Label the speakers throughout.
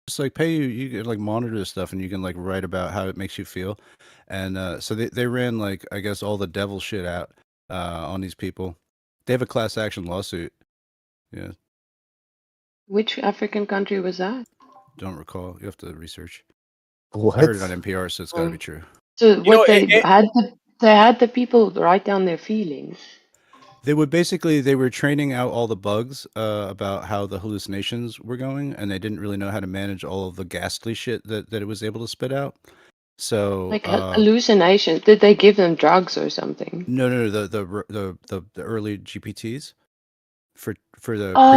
Speaker 1: just like pay you. You can like monitor this stuff, and you can like write about how it makes you feel. And so they ran like I guess all the devil shit out on these people. They have a class action lawsuit. Yeah,
Speaker 2: Which African country was that?
Speaker 1: don't recall. You have to research. I heard it on
Speaker 3: What?
Speaker 1: NPR, so it's got to be
Speaker 2: Oh.
Speaker 1: true.
Speaker 2: So
Speaker 4: You know,
Speaker 2: what they had the people write down their feelings.
Speaker 1: They would basically they were training out all the bugs about how the hallucinations were going, and they didn't really know how to manage all of the ghastly shit that it was able to spit out. So
Speaker 2: Like hallucinations. Did they give them drugs or something?
Speaker 1: no, the early GPTs for the
Speaker 2: Oh,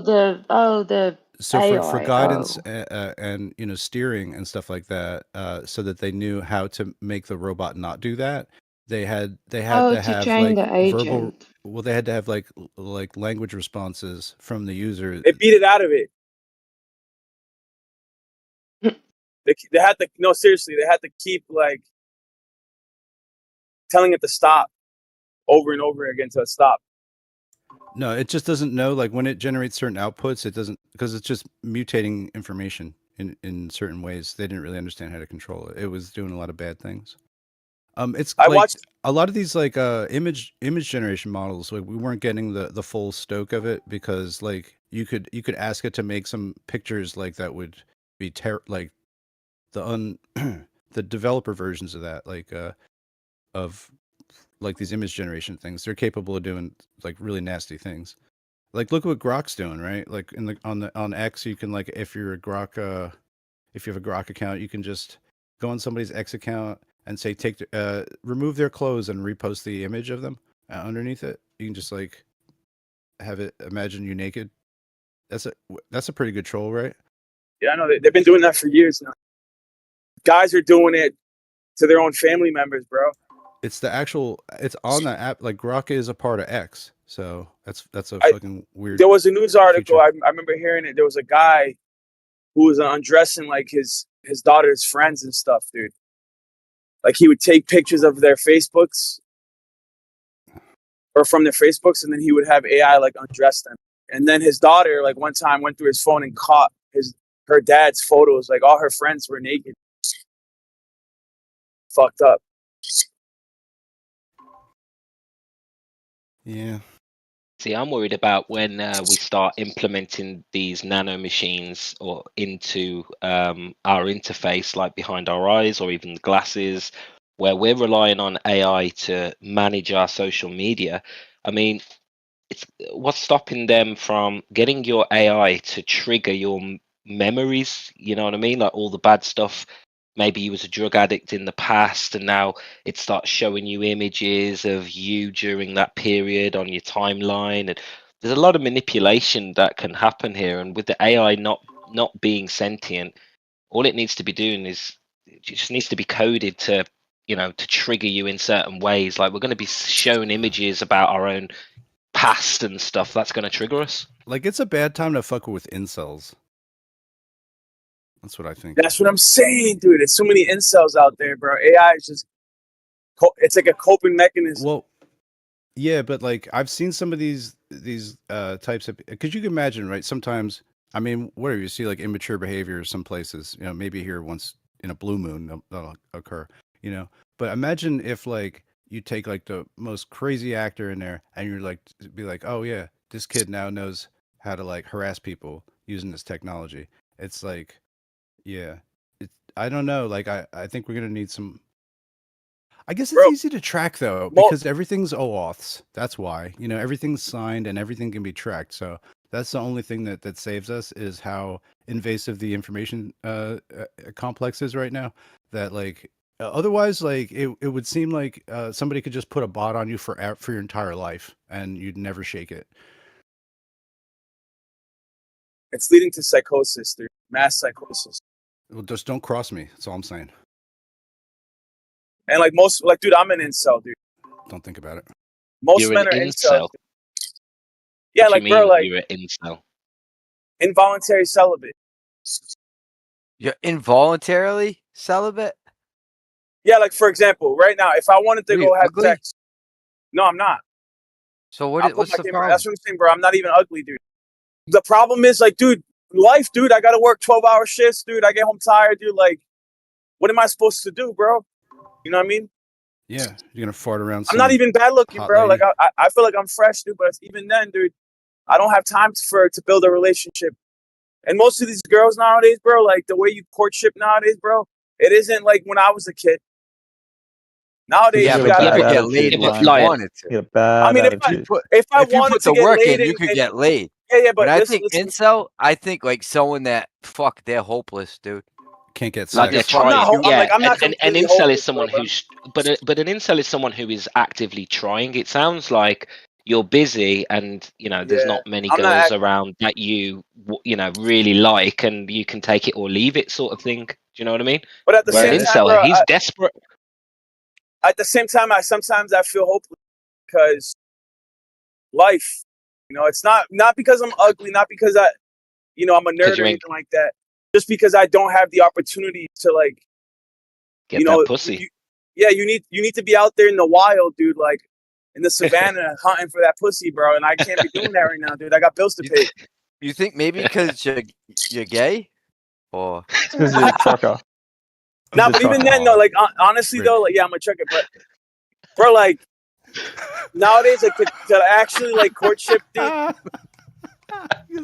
Speaker 1: pre-training.
Speaker 2: the
Speaker 1: So for
Speaker 2: AI.
Speaker 1: guidance
Speaker 2: Oh.
Speaker 1: and steering and stuff like that, so that they knew how to make the robot not do that, they had
Speaker 2: Oh,
Speaker 1: to
Speaker 2: to
Speaker 1: have
Speaker 2: train
Speaker 1: like
Speaker 2: the
Speaker 1: verbal.
Speaker 2: agent.
Speaker 1: Well, they had to have like language responses from the user.
Speaker 4: they beat it out of it. They had to, no, seriously, they had to keep like telling it to stop over and over again to stop.
Speaker 1: No, it just doesn't know. Like when it generates certain outputs, it doesn't because it's just mutating information in certain ways. They didn't really understand how to control it. It was doing a lot of bad things. It's
Speaker 4: I
Speaker 1: like
Speaker 4: watched.
Speaker 1: a lot of these like image generation models. Like we weren't getting the full stoke of it because like you could ask it to make some pictures like that would be like the the developer versions of that of like these image generation things. They're capable of doing like really nasty things. Like look what Grok's doing, right? Like in the on X, you can like if you're a Grok, if you have a Grok account, you can just go on somebody's X account and say remove their clothes and repost the image of them underneath it. You can just like have it imagine you naked. That's a pretty good troll, right?
Speaker 4: Yeah, I know they've been doing that for years now. Guys are doing it to their own family members, bro.
Speaker 1: It's the actual. It's on the app. Like Grok is a part of X, so that's a
Speaker 4: I
Speaker 1: fucking weird
Speaker 4: There was a news article.
Speaker 1: feature.
Speaker 4: I remember hearing it. There was a guy who was undressing like his daughter's friends and stuff, dude. Like he would take pictures of their Facebooks or from their Facebooks, and then he would have AI like undress them. And then his daughter, like one time, went through his phone and caught her dad's photos. Like all her friends were naked. Fucked up.
Speaker 1: Yeah.
Speaker 5: See, I'm worried about when we start implementing these nano machines or into our interface, like behind our eyes or even the glasses, where we're relying on AI to manage our social media. I mean, it's what's stopping them from getting your AI to trigger your memories? You know what I mean? Like all the bad stuff. Maybe you was a drug addict in the past, and now it starts showing you images of you during that period on your timeline. And there's a lot of manipulation that can happen here. And with the AI not being sentient, all it needs to be doing is it just needs to be coded to to trigger you in certain ways. Like we're going to be shown images about our own past and stuff. That's going to trigger us.
Speaker 1: Like it's a bad time to fuck with incels. That's what I think.
Speaker 4: That's what I'm saying, dude. There's so many incels out there, bro. AI is just, it's like a coping mechanism.
Speaker 1: Well, yeah, but like I've seen some of these types of because you can imagine, right? Sometimes, I mean, whatever you see, like immature behavior, some places, maybe here once in a blue moon that'll occur, But imagine if like you take like the most crazy actor in there, and you're like, be like, oh yeah, this kid now knows how to like harass people using this technology. It's like, yeah, I don't know. Like I think we're gonna need some. I guess it's
Speaker 4: Bro,
Speaker 1: easy to track though
Speaker 4: well,
Speaker 1: because everything's OAuths. That's why. Everything's signed and everything can be tracked. So that's the only thing that saves us is how invasive the information complex is right now. That like otherwise, like it would seem like somebody could just put a bot on you for your entire life and you'd never shake it.
Speaker 4: it's leading to psychosis, dude. Mass psychosis.
Speaker 1: Well, just don't cross me. That's all I'm saying.
Speaker 4: And like dude, I'm an incel, dude.
Speaker 1: Don't think about it.
Speaker 4: Most
Speaker 5: You're
Speaker 4: men
Speaker 5: an
Speaker 4: are incels.
Speaker 5: incel.
Speaker 4: Yeah,
Speaker 5: What do
Speaker 4: like
Speaker 5: you
Speaker 4: bro,
Speaker 5: mean
Speaker 4: like
Speaker 5: you're an incel?
Speaker 4: involuntary celibate.
Speaker 3: You're involuntarily celibate?
Speaker 4: Yeah, like for example, right now, if I wanted to
Speaker 3: Are you
Speaker 4: go have
Speaker 3: ugly?
Speaker 4: sex, no, I'm not.
Speaker 3: So
Speaker 4: I'll put
Speaker 3: what's
Speaker 4: my
Speaker 3: the
Speaker 4: camera.
Speaker 3: problem?
Speaker 4: That's what I'm saying, bro. I'm not even ugly, dude. The problem is, like, dude, life, dude. I gotta work 12-hour shifts, dude. I get home tired, dude. Like, what am I supposed to do, bro? You know what I mean?
Speaker 1: Yeah, you're gonna fart around.
Speaker 4: I'm not even bad looking,
Speaker 1: hot
Speaker 4: bro. Like,
Speaker 1: lady.
Speaker 4: I feel like I'm fresh, dude. But even then, dude, I don't have time to build a relationship. And most of these girls nowadays, bro, like the way you courtship nowadays, bro, it isn't like when I was a kid. Nowadays,
Speaker 6: Yeah,
Speaker 4: you
Speaker 6: but
Speaker 4: gotta
Speaker 6: you could
Speaker 4: have.
Speaker 6: get laid if you
Speaker 5: Lion.
Speaker 6: wanted to.
Speaker 7: You get a bad
Speaker 4: I mean,
Speaker 7: attitude.
Speaker 4: if I
Speaker 6: If you
Speaker 4: wanted
Speaker 6: put
Speaker 4: to
Speaker 6: the
Speaker 4: get
Speaker 6: work
Speaker 4: laid,
Speaker 6: in, you could get laid.
Speaker 4: yeah, but
Speaker 6: When I
Speaker 4: listen,
Speaker 6: think incel, I think like someone that fuck, they're hopeless, dude.
Speaker 1: Can't get
Speaker 5: Like
Speaker 1: sex.
Speaker 5: they're
Speaker 4: I'm not.
Speaker 5: trying.
Speaker 4: I'm
Speaker 5: Yeah,
Speaker 4: like, I'm not
Speaker 5: an
Speaker 4: completely
Speaker 5: incel
Speaker 4: hopeless,
Speaker 5: is someone
Speaker 4: bro.
Speaker 5: who's, but an incel is someone who is actively trying. It sounds like you're busy, and there's
Speaker 4: Yeah,
Speaker 5: not many
Speaker 4: I'm not
Speaker 5: girls
Speaker 4: act-
Speaker 5: around that you really like, and you can take it or leave it, sort of thing. Do you know what I mean?
Speaker 4: But at the
Speaker 5: Where an
Speaker 4: same time,
Speaker 5: incel,
Speaker 4: bro,
Speaker 5: he's desperate.
Speaker 4: at the same time, I sometimes feel hopeless because life. It's not because I'm ugly, not because I'm a nerd or anything like that. Just because I don't have the opportunity to like
Speaker 5: Get that pussy.
Speaker 4: You need to be out there in the wild, dude. Like in the savannah hunting for that pussy, bro. And I can't be doing that right now, dude. I got bills to pay.
Speaker 6: You think maybe because you're gay, or
Speaker 7: Because you're a trucker.
Speaker 4: Nah, but even then, though, like honestly, though, like I'm a trucker, but bro, like nowadays, like to actually like courtship, dude.
Speaker 2: He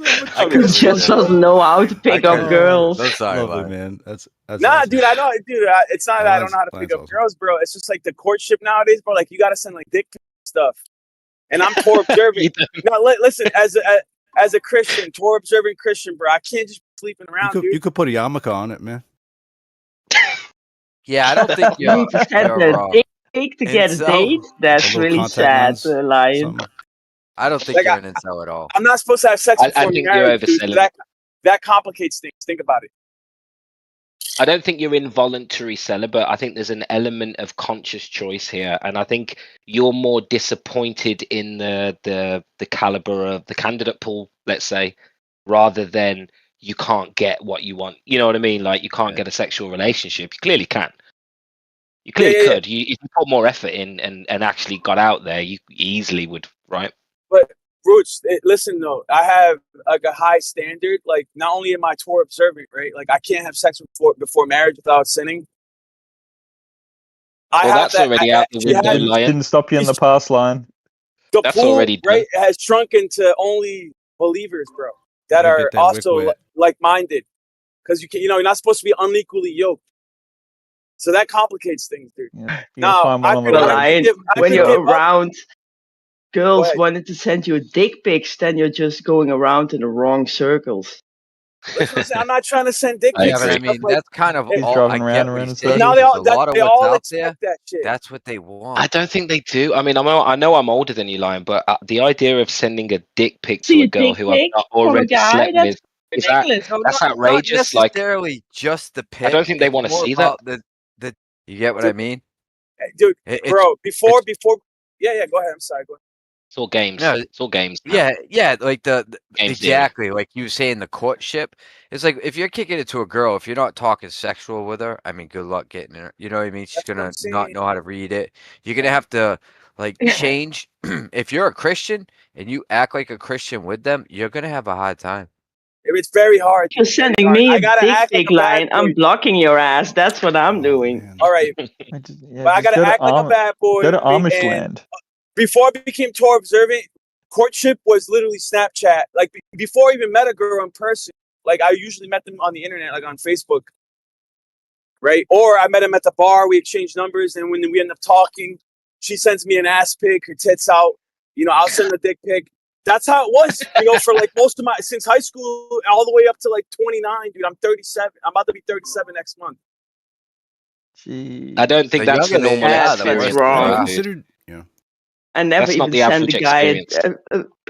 Speaker 2: just doesn't know how to pick up girls.
Speaker 6: I'm sorry,
Speaker 1: Lovely,
Speaker 6: Lion.
Speaker 1: man. That's
Speaker 4: Nah,
Speaker 1: awesome.
Speaker 4: dude, I know, dude. It's not that I don't know how to pick up
Speaker 1: awesome.
Speaker 4: girls, bro. It's just like the courtship nowadays, bro. Like you gotta send like dick stuff, and I'm Torah observant. No, listen, as a Christian, Torah observant Christian, bro, I can't just be sleeping around, dude.
Speaker 1: You could put a yarmulke on it, man.
Speaker 6: Yeah, I don't think
Speaker 2: You need to send a dick to get a
Speaker 6: incel.
Speaker 2: date. That's
Speaker 1: A little
Speaker 2: really
Speaker 1: contact
Speaker 2: sad,
Speaker 1: lens,
Speaker 2: Lion.
Speaker 1: something.
Speaker 6: I don't think
Speaker 4: Like,
Speaker 6: you're an incel at all.
Speaker 4: I'm not supposed to have sex
Speaker 5: I
Speaker 4: before
Speaker 5: think you're
Speaker 4: marriage, dude.
Speaker 5: overselling it.
Speaker 4: That complicates things. Think about it.
Speaker 5: I don't think you're involuntary celibate. I think there's an element of conscious choice here, and I think you're more disappointed in the caliber of the candidate pool, let's say, rather than you can't get what you want. You know what I mean? Like you can't get a sexual relationship. You clearly can. You clearly could. You, if you put more effort in and actually got out there, you easily would, right?
Speaker 4: But Roots, listen though, I have like a high standard. Like not only am I Torah observant, right? Like I can't have sex before marriage without sinning.
Speaker 5: Well, that's already out the window, Lion.
Speaker 7: Didn't stop you in the past, Lion.
Speaker 4: The
Speaker 5: That's
Speaker 4: pool,
Speaker 5: already done.
Speaker 4: right, has shrunk into only believers, bro, that
Speaker 1: You
Speaker 4: are
Speaker 1: get that
Speaker 4: also
Speaker 1: wick wet.
Speaker 4: like-minded. Because you're not supposed to be unequally yoked. So that complicates things, dude.
Speaker 7: Yeah. You
Speaker 4: Now,
Speaker 7: gotta find one
Speaker 4: I
Speaker 7: on the
Speaker 4: could-
Speaker 2: But
Speaker 7: road.
Speaker 2: Lion,
Speaker 4: I
Speaker 2: when
Speaker 4: could
Speaker 2: you're
Speaker 4: give up.
Speaker 2: around girls
Speaker 4: ahead.
Speaker 2: wanting to send you dick pics, then you're just going around in the wrong circles.
Speaker 4: Listen, I'm not trying to send dick
Speaker 5: I
Speaker 4: pics.
Speaker 6: Yeah, but I
Speaker 4: and
Speaker 6: mean,
Speaker 4: stuff like
Speaker 6: that's kind of
Speaker 4: He's
Speaker 6: all.
Speaker 7: driving
Speaker 6: I
Speaker 7: around
Speaker 6: get what
Speaker 7: in
Speaker 6: he's
Speaker 7: circles.
Speaker 6: saying.
Speaker 4: now
Speaker 6: There's a lot of
Speaker 4: they
Speaker 6: what's
Speaker 4: all
Speaker 6: out
Speaker 4: expect
Speaker 6: there.
Speaker 4: that shit.
Speaker 6: That's what they want.
Speaker 5: I don't think they do. I mean, I know I'm older than you, Lion, but the idea of sending a dick pic to
Speaker 2: See
Speaker 5: a
Speaker 2: a
Speaker 5: girl
Speaker 2: dick
Speaker 5: who I've
Speaker 2: pic
Speaker 5: not
Speaker 2: from a
Speaker 5: already
Speaker 2: guy?
Speaker 5: slept
Speaker 2: That's
Speaker 5: with, is that
Speaker 2: ridiculous.
Speaker 6: No,
Speaker 5: that's
Speaker 6: not
Speaker 5: outrageous? Like,
Speaker 6: necessarily just the pic.
Speaker 5: I don't think they
Speaker 6: It's
Speaker 5: want to
Speaker 6: more
Speaker 5: see that.
Speaker 6: about the. You get what I mean?
Speaker 4: Dude,
Speaker 6: It's-
Speaker 4: bro, before, yeah, go ahead. I'm sorry, go ahead.
Speaker 5: It's all games.
Speaker 6: No,
Speaker 5: It's all games.
Speaker 6: Yeah, like the
Speaker 5: Games
Speaker 6: exactly like you were saying the courtship. It's like if you're kicking it to a girl, if you're not talking sexual with her, I mean, good luck getting her. You know what I mean? She's
Speaker 4: That's what
Speaker 6: gonna
Speaker 4: I'm
Speaker 6: not
Speaker 4: saying.
Speaker 6: know how to read it. You're gonna have to like change. If you're a Christian and you act like a Christian with them, you're gonna have a hard time.
Speaker 4: It's very hard.
Speaker 2: You're
Speaker 4: It's very
Speaker 2: sending
Speaker 4: hard.
Speaker 2: me
Speaker 4: I
Speaker 2: a
Speaker 4: gotta
Speaker 2: dick
Speaker 4: act like
Speaker 2: pic,
Speaker 4: a bad
Speaker 2: Lion.
Speaker 4: boy.
Speaker 2: I'm blocking your ass. That's what I'm doing.
Speaker 1: Man.
Speaker 4: All right,
Speaker 7: Yeah,
Speaker 4: but I gotta
Speaker 7: just
Speaker 4: act like a bad boy.
Speaker 7: Go to Amish
Speaker 4: and
Speaker 7: land.
Speaker 4: before I became Torah observant, courtship was literally Snapchat. Like before I even met a girl in person, like I usually met them on the internet, like on Facebook, right? Or I met them at the bar. We exchanged numbers, and when we end up talking, she sends me an ass pic, her tits out. I'll send a dick pic. That's how it was, for like most of since high school all the way up to like 29, dude. I'm 37. I'm about to be 37 next month.
Speaker 7: Jeez.
Speaker 5: I don't think
Speaker 6: The
Speaker 5: that's the
Speaker 6: younger they
Speaker 5: normal
Speaker 6: are,
Speaker 2: That's
Speaker 6: the worse
Speaker 5: experience.
Speaker 6: they
Speaker 2: wrong.
Speaker 1: I
Speaker 6: are.
Speaker 1: considered,
Speaker 2: I never
Speaker 5: That's not
Speaker 2: even
Speaker 5: the
Speaker 2: send
Speaker 5: average
Speaker 2: the guy
Speaker 5: experience.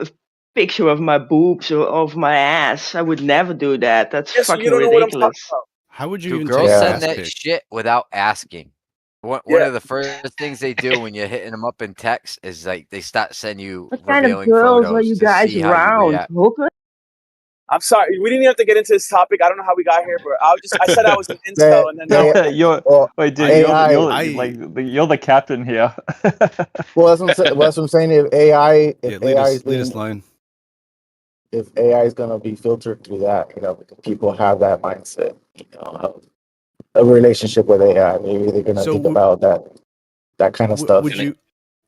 Speaker 2: a picture of my boobs or of my ass. I would never do that. That's
Speaker 4: Yes, so
Speaker 2: fucking
Speaker 4: you don't know what I'm talking
Speaker 2: ridiculous.
Speaker 4: about.
Speaker 1: how would you
Speaker 6: Do
Speaker 1: even
Speaker 6: girls
Speaker 1: take an
Speaker 6: send
Speaker 1: ass
Speaker 6: that
Speaker 1: pic?
Speaker 6: shit without asking? One
Speaker 4: Yeah.
Speaker 6: of the first things they do when you're hitting them up in text is like they start sending you
Speaker 2: What kind of
Speaker 6: revealing
Speaker 2: girls are
Speaker 6: photos
Speaker 2: you
Speaker 6: to
Speaker 2: guys
Speaker 6: see how you
Speaker 2: around?
Speaker 6: react.
Speaker 2: Hookers?
Speaker 4: I'm sorry. We didn't even have to get into this topic. I don't know how we got here, but I said I was an incel, and then now
Speaker 7: Wait, dude,
Speaker 8: AI.
Speaker 7: you're the captain here.
Speaker 8: Well, that's what I'm saying. If AI
Speaker 1: Yeah,
Speaker 8: is
Speaker 1: lead us
Speaker 8: being
Speaker 1: line.
Speaker 8: if AI is gonna be filtered through that, because people have that mindset, of a relationship with AI. Maybe they're gonna
Speaker 1: So
Speaker 8: think about that kind of stuff.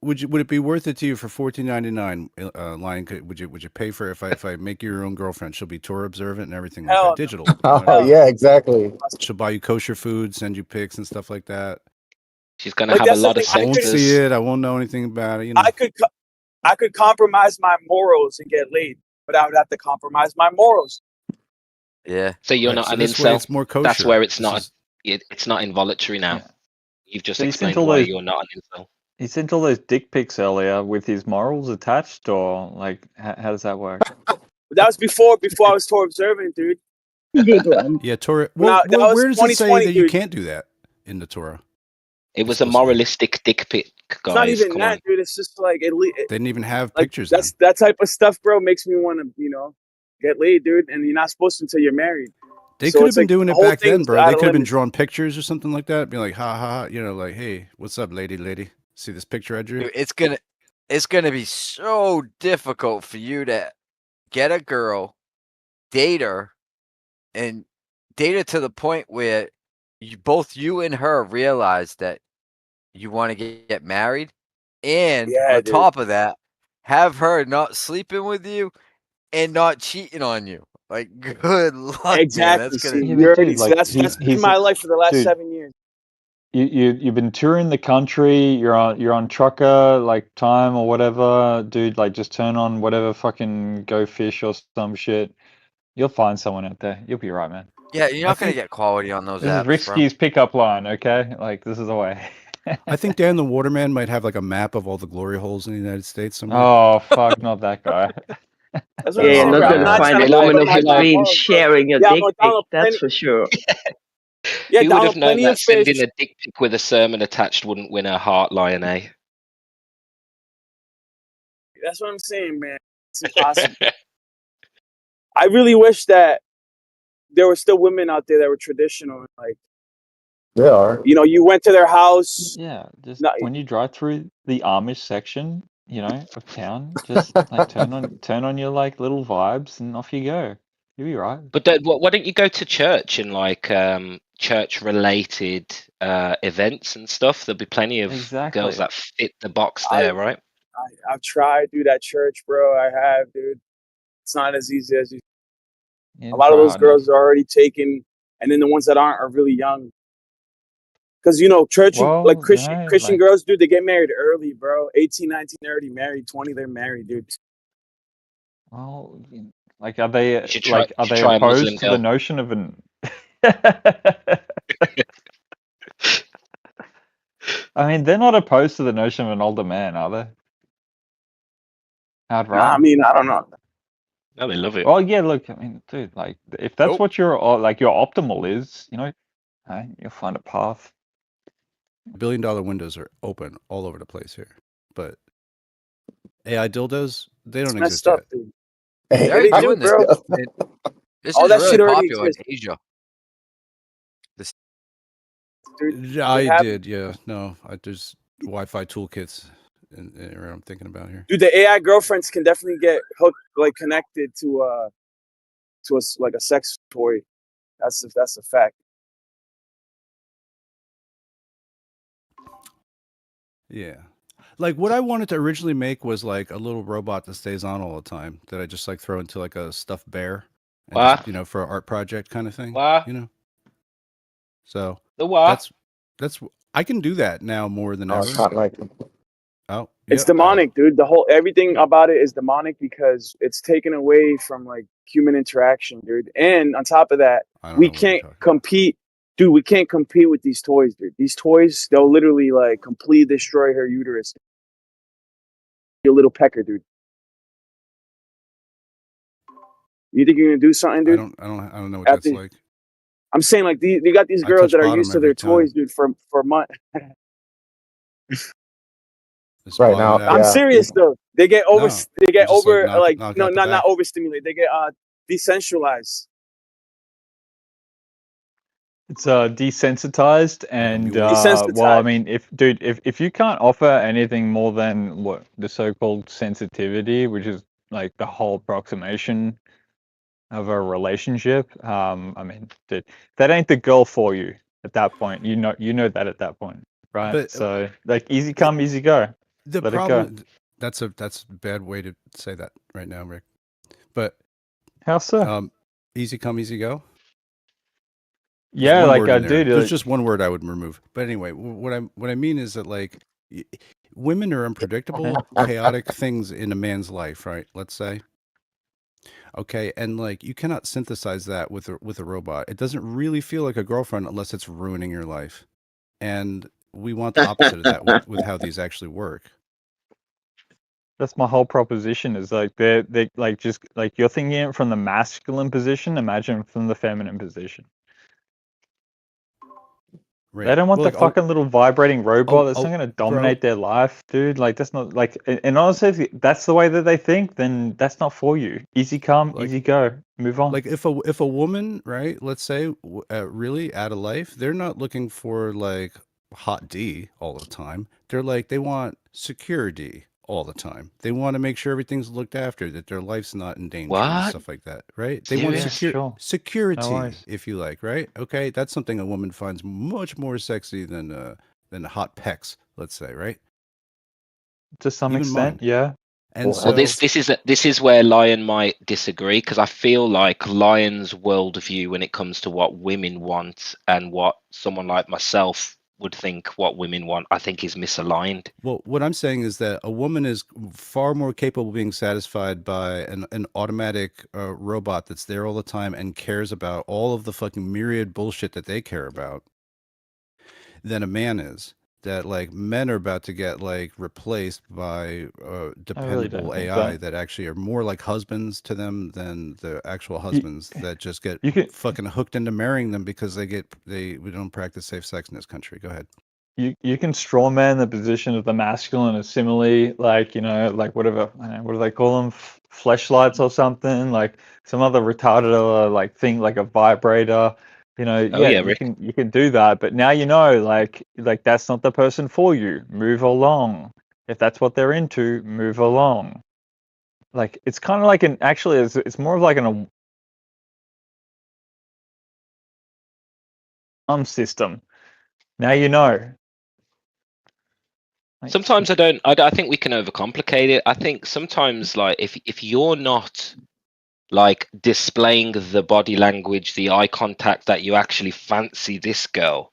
Speaker 1: would it be worth it to you for $14.99? Lion, would you pay for it if I make you your own girlfriend? She'll be tour observant and everything like
Speaker 4: Hell
Speaker 1: that,
Speaker 4: no.
Speaker 1: digital.
Speaker 8: Oh yeah, exactly.
Speaker 1: She'll buy you kosher food, send you pics and stuff like that.
Speaker 5: She's gonna
Speaker 4: But
Speaker 5: have a
Speaker 4: that's the
Speaker 5: lot of
Speaker 4: thing,
Speaker 1: I won't
Speaker 5: sensors.
Speaker 1: see it. I won't know anything about it.
Speaker 4: I could compromise my morals and get laid, but I would have to compromise my morals.
Speaker 6: Yeah.
Speaker 5: So you're
Speaker 1: Right,
Speaker 5: not
Speaker 1: so
Speaker 5: an
Speaker 1: this way
Speaker 5: incel.
Speaker 1: it's more kosher.
Speaker 5: That's where it's
Speaker 1: This
Speaker 5: not.
Speaker 1: is-
Speaker 5: It's not involuntary now.
Speaker 7: Yeah.
Speaker 5: You've just
Speaker 7: So you
Speaker 5: explained
Speaker 7: sent all
Speaker 5: why
Speaker 7: those-
Speaker 5: you're not an incel.
Speaker 7: He sent all those dick pics earlier with his morals attached, or like, how does that work?
Speaker 4: But that was before I was tour observant, dude.
Speaker 2: Good one.
Speaker 1: Yeah, Torah.
Speaker 4: Now, that was
Speaker 1: Where does it say
Speaker 4: 2020,
Speaker 1: that you
Speaker 4: dude.
Speaker 1: can't do that in the Torah?
Speaker 5: It was a
Speaker 1: Explicitly.
Speaker 5: moralistic dick pic, guys.
Speaker 4: It's not even
Speaker 5: Come
Speaker 4: that,
Speaker 5: on.
Speaker 4: dude. It's just like
Speaker 1: They didn't even have
Speaker 4: like
Speaker 1: pictures.
Speaker 4: that's that type of stuff, bro. Makes me want to, get laid, dude. And you're not supposed to until you're married.
Speaker 1: They
Speaker 4: So
Speaker 1: could have
Speaker 4: it's
Speaker 1: been
Speaker 4: like
Speaker 1: doing
Speaker 4: the
Speaker 1: it
Speaker 4: whole
Speaker 1: back then,
Speaker 4: thing's
Speaker 1: bro.
Speaker 4: out
Speaker 1: They
Speaker 4: of
Speaker 1: could have been
Speaker 4: limits.
Speaker 1: drawing pictures or something like that. Be like, ha ha ha, like, hey, what's up, lady? See this picture I drew?
Speaker 6: Dude, it's gonna be so difficult for you to get a girl, date her, and date her to the point where both you and her realize that you want to get married, and
Speaker 4: Yeah,
Speaker 6: on
Speaker 4: dude.
Speaker 6: top of that, have her not sleeping with you and not cheating on you. Like, good luck, man.
Speaker 4: Exactly.
Speaker 6: That's
Speaker 4: See,
Speaker 6: gonna.
Speaker 7: Yeah,
Speaker 4: you
Speaker 7: but
Speaker 4: already.
Speaker 7: dude, like,
Speaker 4: that's
Speaker 7: he's
Speaker 4: been my life for the last
Speaker 7: dude.
Speaker 4: 7 years.
Speaker 7: You've been touring the country. You're on trucker like time or whatever, dude. Like, just turn on whatever, fucking Go Fish or some shit. You'll find someone out there. You'll be right, man.
Speaker 6: Yeah, you're not gonna
Speaker 1: think-
Speaker 6: get quality on those
Speaker 7: This is
Speaker 6: apps, bro.
Speaker 7: Riksky's pickup line, okay? Like, this is the way.
Speaker 1: I think Dan the Waterman might have like a map of all the glory holes in the United States somewhere.
Speaker 7: Oh fuck, not that guy.
Speaker 4: That's what
Speaker 2: Yeah, you're
Speaker 4: I'm saying,
Speaker 2: not
Speaker 4: bro.
Speaker 2: going to
Speaker 4: I'm
Speaker 2: find
Speaker 4: trying
Speaker 2: a
Speaker 4: to
Speaker 2: woman of
Speaker 4: compromise
Speaker 2: your
Speaker 4: my
Speaker 2: dreams
Speaker 4: morals, bro.
Speaker 2: sharing your
Speaker 4: Yeah, I'm
Speaker 2: dick
Speaker 4: gonna
Speaker 2: pic,
Speaker 4: download
Speaker 2: that's
Speaker 4: plenty.
Speaker 2: for sure.
Speaker 4: Yeah,
Speaker 5: You would have
Speaker 4: download
Speaker 5: known
Speaker 4: plenty
Speaker 5: that
Speaker 4: of fish.
Speaker 5: sending a dick pic with a sermon attached wouldn't win a heart, Lion, eh?
Speaker 4: That's what I'm saying, man. It's impossible. I really wish that there were still women out there that were traditional. Like,
Speaker 8: They are.
Speaker 4: you went to their house.
Speaker 7: Yeah, just
Speaker 4: No,
Speaker 7: when you drive through the Amish section, of town, just like turn on your like little vibes and off you go. You'll be right.
Speaker 5: But why don't you go to church and like church-related events and stuff? There'll be plenty of
Speaker 7: Exactly.
Speaker 5: girls that fit the box there, right?
Speaker 4: I've tried, dude, at church, bro. I have, dude. It's not as easy as you.
Speaker 7: Yeah,
Speaker 4: A lot of
Speaker 7: try
Speaker 4: those
Speaker 7: hard
Speaker 4: girls are already taken, and then the ones that aren't are really young. Because, church,
Speaker 7: Well,
Speaker 4: like Christian
Speaker 7: like-
Speaker 4: girls, dude, they get married early, bro. 18, 19, they're already married. 20, they're married, dude.
Speaker 7: Well, like, are they
Speaker 5: You should try-
Speaker 7: like, are
Speaker 5: you should
Speaker 7: they
Speaker 5: try a Muslim
Speaker 7: opposed to
Speaker 5: girl.
Speaker 7: the notion of an? I mean, they're not opposed to the notion of an older man, are they? Hard
Speaker 4: Nah,
Speaker 7: right?
Speaker 4: I mean, I don't know.
Speaker 5: No, they love it.
Speaker 7: Well, yeah. Look, I mean, dude, like, if that's
Speaker 6: Nope.
Speaker 7: what your optimal is, hey, you'll find a path.
Speaker 1: $1 billion windows are open all over the place here, but AI dildos, they don't
Speaker 4: It's messed
Speaker 1: exist
Speaker 4: up,
Speaker 1: yet.
Speaker 4: dude.
Speaker 6: They're
Speaker 4: Yeah,
Speaker 6: already
Speaker 4: they do,
Speaker 6: doing this.
Speaker 4: bro.
Speaker 6: This
Speaker 4: All
Speaker 6: is
Speaker 4: that
Speaker 6: really
Speaker 4: shit already
Speaker 6: popular in
Speaker 4: exists.
Speaker 6: Asia.
Speaker 4: Dude,
Speaker 1: I
Speaker 4: have-
Speaker 1: did, yeah. No, there's Wi-Fi toolkits where I'm thinking about here.
Speaker 4: Dude, the AI girlfriends can definitely get hooked, like connected to like a sex toy. That's a fact.
Speaker 1: Yeah. Like what I wanted to originally make was like a little robot that stays on all the time that I just like throw into like a stuffed bear, and
Speaker 5: What?
Speaker 1: just, for an art project kind of thing.
Speaker 5: What?
Speaker 1: So
Speaker 5: The what?
Speaker 1: that's I can do that now more than
Speaker 8: Oh,
Speaker 1: ever.
Speaker 8: it's not like
Speaker 1: Oh,
Speaker 4: It's
Speaker 1: yep.
Speaker 4: demonic, dude. Everything about it is demonic because it's taken away from like human interaction, dude. And on top of that,
Speaker 1: I don't
Speaker 4: we
Speaker 1: know what you're
Speaker 4: can't
Speaker 1: talking about.
Speaker 4: compete. Dude, we can't compete with these toys, dude. These toys, they'll literally like completely destroy her uterus. You little pecker, dude. You think you're gonna do something,
Speaker 1: I
Speaker 4: dude?
Speaker 1: don't know what
Speaker 4: After-
Speaker 1: that's like.
Speaker 4: I'm saying like you got these
Speaker 1: I
Speaker 4: girls
Speaker 1: touch
Speaker 4: that are
Speaker 1: bottom
Speaker 4: used to
Speaker 1: every
Speaker 4: their
Speaker 1: time.
Speaker 4: toys, dude, for months.
Speaker 1: Just
Speaker 8: Right
Speaker 1: bottom
Speaker 8: now,
Speaker 1: it out.
Speaker 4: I'm
Speaker 8: Yeah.
Speaker 4: serious though. They get
Speaker 1: No,
Speaker 4: just
Speaker 1: like
Speaker 4: like
Speaker 1: knock
Speaker 4: no,
Speaker 1: out the
Speaker 4: not
Speaker 1: back.
Speaker 4: overstimulated. They get decentralized.
Speaker 7: It's desensitized and
Speaker 1: mule.
Speaker 7: well, I
Speaker 4: Desensitized.
Speaker 7: mean, if you can't offer anything more than what the so-called sensitivity, which is like the whole approximation of a relationship, I mean, that ain't the girl for you at that point. You know that at that point, right?
Speaker 1: But
Speaker 7: So like easy come, easy go.
Speaker 1: the
Speaker 7: Let it go.
Speaker 1: problem that's a bad way to say that right now, Rick. But
Speaker 7: How so?
Speaker 1: easy come, easy go. There's
Speaker 7: Yeah,
Speaker 1: one
Speaker 7: like
Speaker 1: word
Speaker 7: I
Speaker 1: in there.
Speaker 7: do.
Speaker 1: There's
Speaker 7: Like,
Speaker 1: just one word I would remove. But anyway, what I mean is that like women are unpredictable, chaotic things in a man's life, right? Let's say. Okay, and like you cannot synthesize that with a robot. It doesn't really feel like a girlfriend unless it's ruining your life. And we want the opposite of that with how these actually work.
Speaker 7: that's my whole proposition. Is like they like just like you're thinking it from the masculine position. Imagine from the feminine position.
Speaker 1: Right.
Speaker 7: They don't want
Speaker 1: Well,
Speaker 7: the
Speaker 1: like
Speaker 7: fucking little vibrating robot that's not going to
Speaker 1: bro,
Speaker 7: dominate their life, dude. Like that's not like. And honestly, if that's the way that they think, then that's not for you. Easy come,
Speaker 1: like
Speaker 7: easy go, move on.
Speaker 1: like if a woman, right, let's say really out of life, they're not looking for like hot D all the time. They're like they want security all the time. They want to make sure everything's looked after, that their life's not in danger and
Speaker 5: What?
Speaker 1: stuff like that, right? They want
Speaker 5: Serious?
Speaker 7: Sure. No
Speaker 1: security,
Speaker 7: worries.
Speaker 1: if you like, right? Okay, that's something a woman finds much more sexy than hot pecs, let's say, right?
Speaker 7: To some
Speaker 1: Even
Speaker 7: extent,
Speaker 1: mine.
Speaker 7: yeah.
Speaker 1: And
Speaker 5: Well,
Speaker 1: so
Speaker 5: this is where Lion might disagree, because I feel like Lion's worldview when it comes to what women want and what someone like myself would think what women want, I think is misaligned.
Speaker 1: well, what I'm saying is that a woman is far more capable of being satisfied by an automatic robot that's there all the time and cares about all of the fucking myriad bullshit that they care about than a man is. That like men are about to get like replaced by dependable
Speaker 7: think
Speaker 1: AI
Speaker 7: that.
Speaker 1: that actually are more like husbands to them than the actual
Speaker 7: You,
Speaker 1: husbands that just get
Speaker 7: you can
Speaker 1: fucking hooked into marrying them because we don't practice safe sex in this country. Go ahead.
Speaker 7: you can straw man the position of the masculine as similarly, like like whatever, I don't know, what do they call them, fleshlights or something, like some other retarded like thing, like a vibrator.
Speaker 5: Oh
Speaker 7: Yeah,
Speaker 5: yeah,
Speaker 7: you
Speaker 5: Rick.
Speaker 7: can do that, but now like that's not the person for you. Move along. If that's what they're into, move along. Like it's kind of like actually it's more of like an alarm system. Now Like,
Speaker 5: Sometimes I think we can overcomplicate it. I think sometimes like if you're not like displaying the body language, the eye contact that you actually fancy this girl,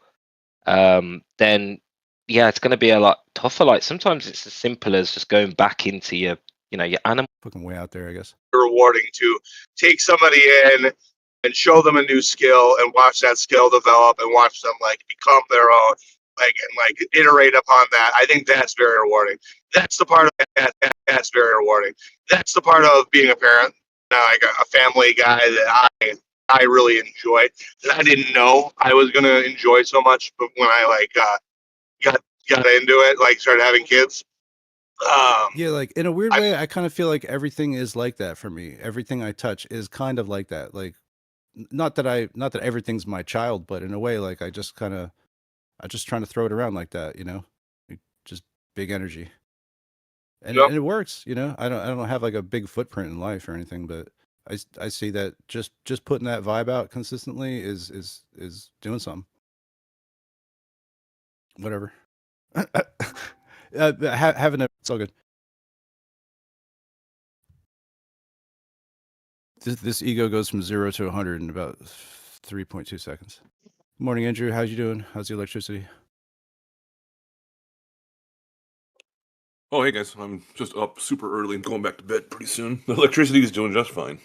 Speaker 5: then yeah, it's going to be a lot tougher. Like sometimes it's as simple as just going back into your animal.
Speaker 1: Fucking way out there, I guess.
Speaker 9: Rewarding to take somebody in and show them a new skill and watch that skill develop and watch them like become their own, like and like iterate upon that. I think that's very rewarding. That's the part of that's very rewarding. That's the part of being a parent, like a family guy that I really enjoy, that I didn't know I was gonna enjoy so much, but when I like got into it, like started having kids.
Speaker 1: Yeah, like in a weird
Speaker 9: I
Speaker 1: way, I kind of feel like everything is like that for me. Everything I touch is kind of like that. Like not that everything's my child, but in a way, like I just trying to throw it around like that, Like, just big energy. And
Speaker 9: Yep.
Speaker 1: and it works, I don't have like a big footprint in life or anything, but I see that just putting that vibe out consistently is doing something. Whatever. Having it's all good. This ego goes from 0 to 100 in about 3.2 seconds. Good morning, Andrew. How's you doing? How's the electricity?
Speaker 10: Oh, hey guys, I'm just up super early and going back to bed pretty soon. The electricity is doing just fine.